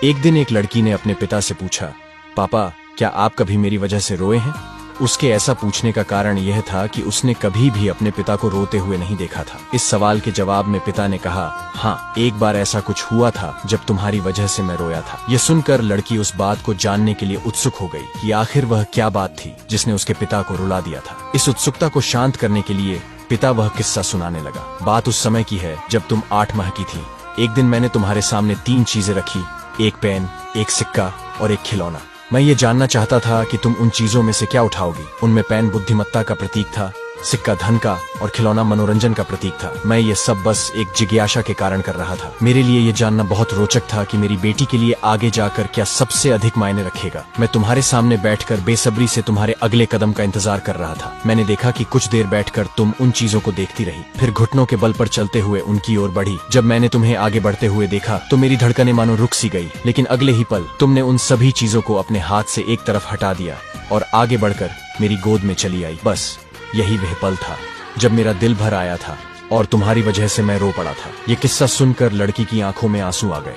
एक दिन एक लड़की ने अपने पिता से पूछा, पापा क्या आप कभी मेरी वजह से रोए हैं? उसके ऐसा पूछने का कारण यह था कि उसने कभी भी अपने पिता को रोते हुए नहीं देखा था। इस सवाल के जवाब में पिता ने कहा, हाँ, एक बार ऐसा कुछ हुआ था जब तुम्हारी वजह से मैं रोया था। यह सुनकर लड़की उस बात को जानने के लिए उत्सुक हो गई कि आखिर वह क्या बात थी जिसने उसके पिता को रुला दिया था। इस उत्सुकता को शांत करने के लिए पिता वह किस्सा सुनाने लगा। बात उस समय की है जब तुम 8 माह की थी। एक दिन मैंने तुम्हारे सामने 3 चीजें रखी, एक पेन, एक सिक्का और एक खिलौना। मैं ये जानना चाहता था कि तुम उन चीजों में से क्या उठाओगी। उनमें पेन बुद्धिमत्ता का प्रतीक था, सिक्का धन का और खिलौना मनोरंजन का प्रतीक था। मैं ये सब बस एक जिज्ञासा के कारण कर रहा था। मेरे लिए ये जानना बहुत रोचक था कि मेरी बेटी के लिए आगे जाकर क्या सबसे अधिक मायने रखेगा। मैं तुम्हारे सामने बैठकर बेसब्री से तुम्हारे अगले कदम का इंतजार कर रहा था। मैंने देखा कि कुछ देर बैठकर तुम उन चीजों को देखती रही, फिर घुटनों के बल पर चलते हुए उनकी ओर बढ़ी। जब मैंने तुम्हें आगे बढ़ते हुए देखा तो मेरी धड़कनें मानो रुक सी गई, लेकिन अगले ही पल तुमने उन सभी चीजों को अपने हाथ से एक तरफ हटा दिया और आगे बढ़कर मेरी गोद में चली आई। बस यही वह पल था जब मेरा दिल भर आया था और तुम्हारी वजह से मैं रो पड़ा था। ये किस्सा सुनकर लड़की की आंखों में आंसू आ गए।